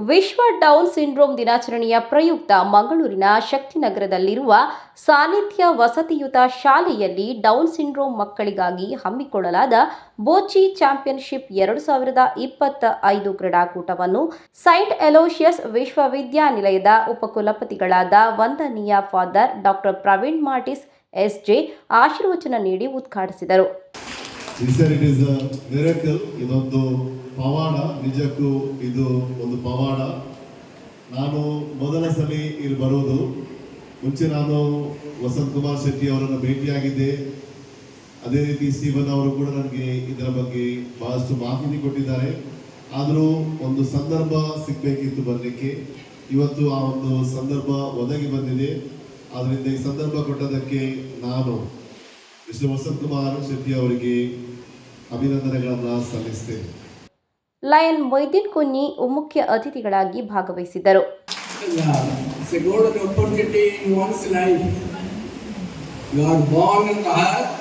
ವಿಶ್ವ down syndrome ದಿನಾಚರಣೆಯ ಪ್ರಯುಕ್ತ ಮಂಗಳೂರಿನ ಶಕ್ತಿನಗರದಲ್ಲಿರುವ ಸಾನ್ನಿಧ್ಯ ವಸತಿಯುತ ಶಾಲೆಯಲ್ಲಿ ಡೌನ್ ಸಿಂಡ್ರೋಮ್ ಮಕ್ಕಳಿಗಾಗಿ ಹಮ್ಮಿಕೊಳ್ಳಲಾದ ಬೋಚಿ ಚಾಂಪಿಯನ್ಶಿಪ್ 2025 ಕ್ರೀಡಾಕೂಟವನ್ನು ಸೈಂಟ್ ಅಲೋಶಿಯಸ್ ವಿಶ್ವವಿದ್ಯಾನಿಲಯದ ಉಪಕುಲಪತಿಗಳಾದ ವಂದನೀಯ ಫಾದರ್ ಡಾಕ್ಟರ್ ಪ್ರವೀಣ್ ಮಾರ್ಟಿಸ್ ಎಸ್ಜೆ ಆಶೀರ್ವಚನ ನೀಡಿ ಉದ್ಘಾಟಿಸಿದರು. ಇದೊಂದು ಪವಾಡ, ನಿಜಕ್ಕೂ ಇದು ಒಂದು ಪವಾಡ. ನಾನು ಮೊದಲ ಸಲ ಇಲ್ಲಿ ಬರುವುದು. ಮುಂಚೆ ನಾನು ವಸಂತ್ ಕುಮಾರ್ ಶೆಟ್ಟಿ ಅವರನ್ನು ಭೇಟಿಯಾಗಿದ್ದೆ. ಅದೇ ರೀತಿ ಸ್ಟೀವನ್ ಅವರು ಕೂಡ ನನಗೆ ಇದರ ಬಗ್ಗೆ ಬಹಳಷ್ಟು ಮಾಹಿತಿ ಕೊಟ್ಟಿದ್ದಾರೆ. ಆದರೂ ಒಂದು ಸಂದರ್ಭ ಸಿಗಬೇಕಿತ್ತು ಬರಲಿಕ್ಕೆ. ಇವತ್ತು ಆ ಒಂದು ಸಂದರ್ಭ ಒದಗಿ ಬಂದಿದೆ. ಆದ್ದರಿಂದ ಈ ಸಂದರ್ಭ ಕೊಟ್ಟದಕ್ಕೆ ನಾನು ಮಿಸ್ಟರ್ ವಸಂತ್ ಕುಮಾರ್ ಶೆಟ್ಟಿ ಅವರಿಗೆ ಅಭಿನಂದನೆಗಳನ್ನು ಸಲ್ಲಿಸ್ತೇನೆ. ಲಯನ್ ಮೊಯ್ದೀನ್ ಕುನ್ನಿ ಮುಖ್ಯ ಅತಿಥಿಗಳಾಗಿ ಭಾಗವಹಿಸಿದ್ದರು. It's a golden opportunity in one's life. You are born on the earth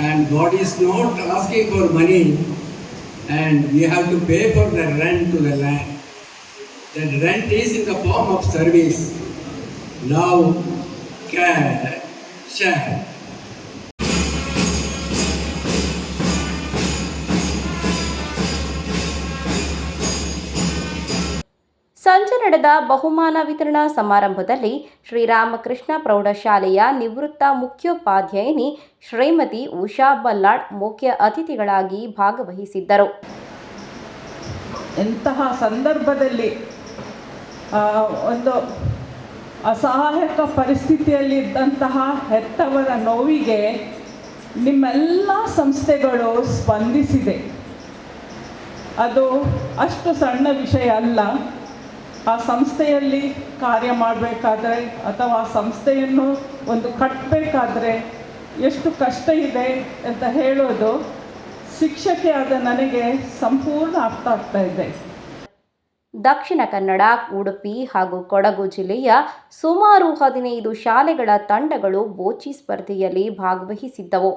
and God is not asking for money and we have to pay for the rent to the land. That rent is in the form of service. Love, care, share. ಸಂಜೆ ನಡೆದ ಬಹುಮಾನ ವಿತರಣಾ ಸಮಾರಂಭದಲ್ಲಿ ಶ್ರೀರಾಮಕೃಷ್ಣ ಪ್ರೌಢಶಾಲೆಯ ನಿವೃತ್ತ ಮುಖ್ಯೋಪಾಧ್ಯಾಯಿನಿ Shrimati Usha ballad ಮುಖ್ಯ ಅತಿಥಿಗಳಾಗಿ ಭಾಗವಹಿಸಿದ್ದರು. ಇಂತಹ ಸಂದರ್ಭದಲ್ಲಿ ಒಂದು ಅಸಹಾಯಕ ಪರಿಸ್ಥಿತಿಯಲ್ಲಿದ್ದಂತಹ ಹೆತ್ತವರ ನೋವಿಗೆ ನಿಮ್ಮೆಲ್ಲ ಸಂಸ್ಥೆಗಳು ಸ್ಪಂದಿಸಿದೆ. ಅದು ಅಷ್ಟು ಸಣ್ಣ ವಿಷಯ ಅಲ್ಲ. ಆ ಸಂಸ್ಥೆಯಲ್ಲಿ ಕಾರ್ಯ ಮಾಡಬೇಕಾದ್ರೆ ಅಥವಾ ಆ ಸಂಸ್ಥೆಯನ್ನು ಒಂದು ಕಟ್ಟಬೇಕಾದ್ರೆ ಎಷ್ಟು ಕಷ್ಟ ಇದೆ ಅಂತ ಹೇಳೋದು ಶಿಕ್ಷಕಿಯಾದ ನನಗೆ ಸಂಪೂರ್ಣ ಅರ್ಥ ಆಗ್ತಾ ಇದೆ. ದಕ್ಷಿಣ ಕನ್ನಡ, ಉಡುಪಿ ಹಾಗೂ ಕೊಡಗು ಜಿಲ್ಲೆಯ ಸುಮಾರು 15 ಶಾಲೆಗಳ ತಂಡಗಳು ಬೋಚಿ ಸ್ಪರ್ಧೆಯಲ್ಲಿ ಭಾಗವಹಿಸಿದ್ದವು.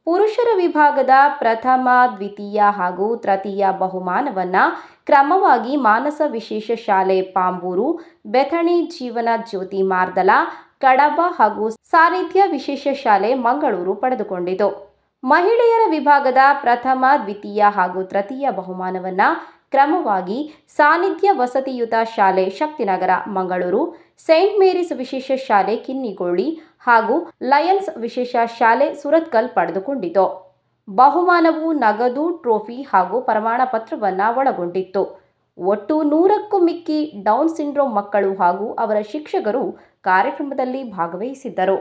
ಪುರುಷರ ವಿಭಾಗದ ಪ್ರಥಮ, ದ್ವಿತೀಯ ಹಾಗೂ ತೃತೀಯ ಬಹುಮಾನವನ್ನು ಕ್ರಮವಾಗಿ ಮಾನಸ ವಿಶೇಷ ಶಾಲೆ ಪಾಂಬೂರು, ಬೆಥಣಿ ಜೀವನ ಜ್ಯೋತಿ ಮಾರ್ದಲ ಕಡಬ ಹಾಗೂ ಸಾನ್ನಿಧ್ಯ ವಿಶೇಷ ಶಾಲೆ ಮಂಗಳೂರು ಪಡೆದುಕೊಂಡಿತು. ಮಹಿಳೆಯರ ವಿಭಾಗದ ಪ್ರಥಮ, ದ್ವಿತೀಯ ಹಾಗೂ ತೃತೀಯ ಬಹುಮಾನವನ್ನು ಕ್ರಮವಾಗಿ ಸಾನ್ನಿಧ್ಯ ವಸತಿಯುತ ಶಾಲೆ ಶಕ್ತಿನಗರ ಮಂಗಳೂರು, ಸೈಂಟ್ ಮೇರಿಸ್ ವಿಶೇಷ ಶಾಲೆ ಕಿನ್ನಿಗೋಳಿ ಹಾಗೂ ಲಯನ್ಸ್ ವಿಶೇಷ ಶಾಲೆ ಸುರತ್ಕಲ್ ಪಡೆದುಕೊಂಡಿತು. ಬಹುಮಾನವು ನಗದು, ಟ್ರೋಫಿ ಹಾಗೂ ಪ್ರಮಾಣ ಪತ್ರವನ್ನು ಒಳಗೊಂಡಿತ್ತು. ಒಟ್ಟು 100ಕ್ಕೂ ಮಿಕ್ಕಿ ಡೌನ್ ಸಿಂಡ್ರೋಮ್ ಮಕ್ಕಳು ಹಾಗೂ ಅವರ ಶಿಕ್ಷಕರು ಕಾರ್ಯಕ್ರಮದಲ್ಲಿ ಭಾಗವಹಿಸಿದ್ದರು.